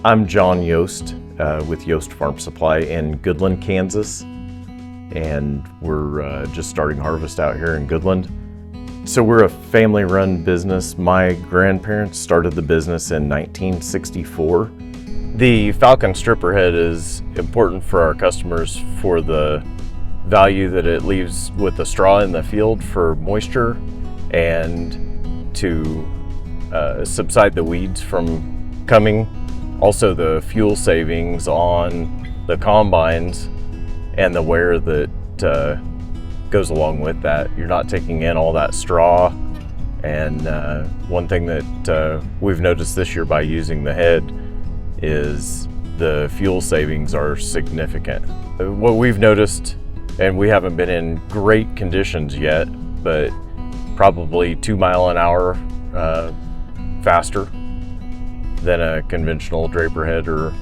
I'm John Yost with Yost Farm Supply in Goodland, Kansas, and we're just starting harvest out here in Goodland. So we're a family-run business. My grandparents started the business in 1964. The Falcon stripper head is important for our customers for the value that it leaves with the straw in the field for moisture and to subside the weeds from coming. Also the fuel savings on the combines and the wear that goes along with that. You're not taking in all that straw. And one thing that we've noticed this year by using the head is the fuel savings are significant. What we've noticed, and we haven't been in great conditions yet, but probably 2 mile an hour faster than a conventional draper head or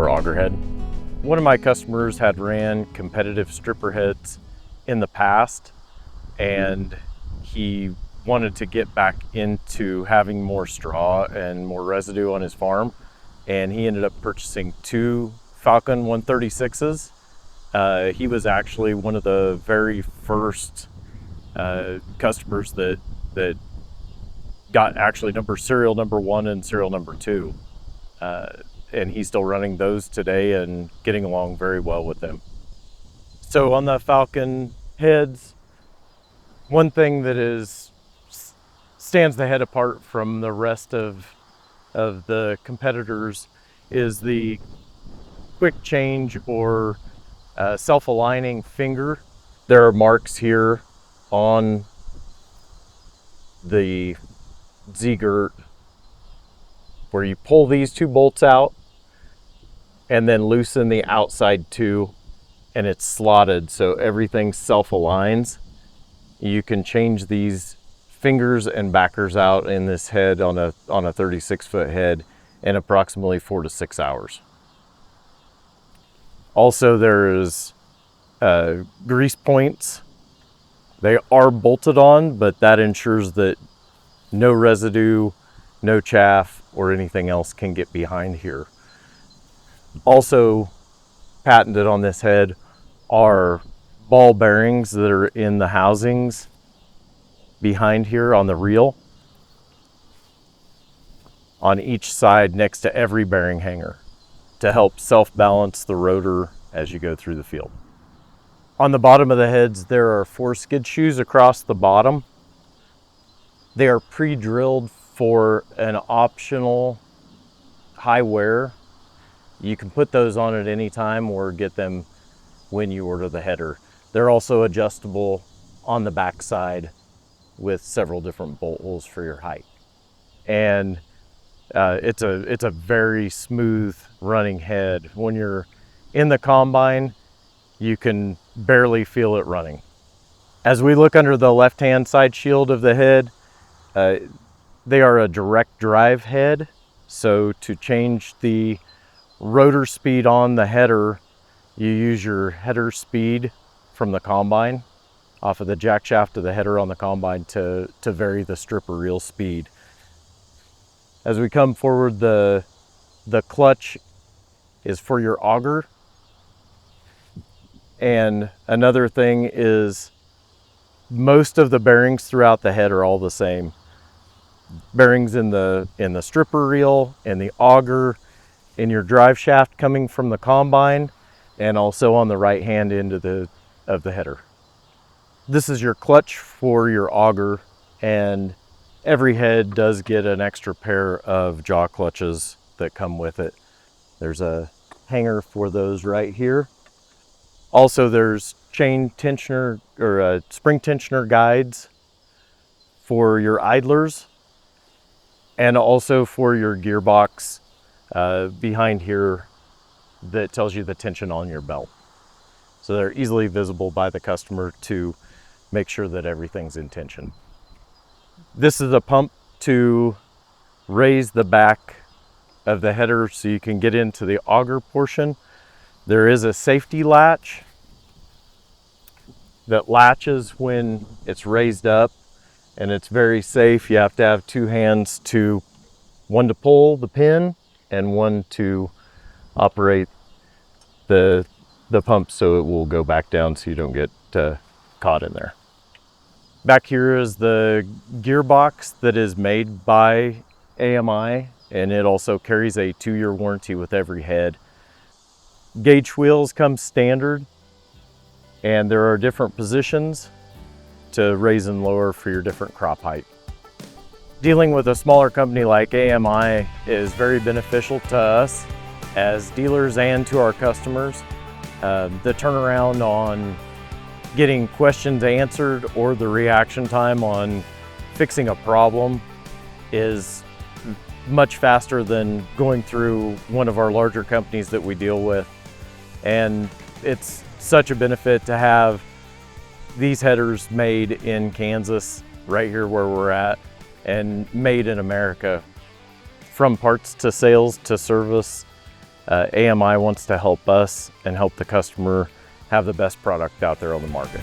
auger head. One of my customers had ran competitive stripper heads in the past, and he wanted to get back into having more straw and more residue on his farm, and he ended up purchasing 2 Falcon 136s. He was actually one of the very first customers that got actually serial number 1 and serial number 2. And he's still running those today and getting along very well with them. So on the Falcon heads, one thing that stands the head apart from the rest of the competitors is the quick change or self-aligning finger. There are marks here on the Z-girt where you pull these 2 bolts out and then loosen the outside 2, and it's slotted so everything self-aligns. You can change these fingers and backers out in this head on a 36-foot head in approximately 4 to 6 hours. Also, there's grease points. They are bolted on, but that ensures that no residue, no chaff, or anything else can get behind here. Also patented on this head are ball bearings that are in the housings behind here on the reel on each side next to every bearing hanger to help self-balance the rotor as you go through the field. On the bottom of the heads, there are 4 skid shoes across the bottom. They are pre-drilled for an optional high wear. You can put those on at any time or get them when you order the header. They're also adjustable on the back side with several different bolt holes for your height. And it's a very smooth running head. When you're in the combine, you can barely feel it running. As we look under the left-hand side shield of the head, they are a direct drive head. So to change the rotor speed on the header, you use your header speed from the combine off of the jack shaft of the header on the combine to vary the stripper reel speed. As we come forward, the clutch is for your auger. And another thing is most of the bearings throughout the head are all the same. Bearings in the stripper reel, in the auger, in your drive shaft coming from the combine, and also on the right hand end of the header. This is your clutch for your auger, and every head does get an extra pair of jaw clutches that come with it. There's a hanger for those right here. Also, there's chain tensioner or spring tensioner guides for your idlers, and also for your gearbox behind here that tells you the tension on your belt. So they're easily visible by the customer to make sure that everything's in tension. This is a pump to raise the back of the header so you can get into the auger portion. There is a safety latch that latches when it's raised up, and it's very safe. You have to have 2 hands one to pull the pin and one to operate the pump so it will go back down so you don't get caught in there. Back here is the gearbox that is made by AMI, and it also carries a 2-year warranty with every head. Gauge wheels come standard, and there are different positions to raise and lower for your different crop height. Dealing with a smaller company like AMI is very beneficial to us as dealers and to our customers. The turnaround on getting questions answered or the reaction time on fixing a problem is much faster than going through one of our larger companies that we deal with. And it's such a benefit to have these headers made in Kansas, right here where we're at, and made in America. From parts to sales to service, AMI wants to help us and help the customer have the best product out there on the market.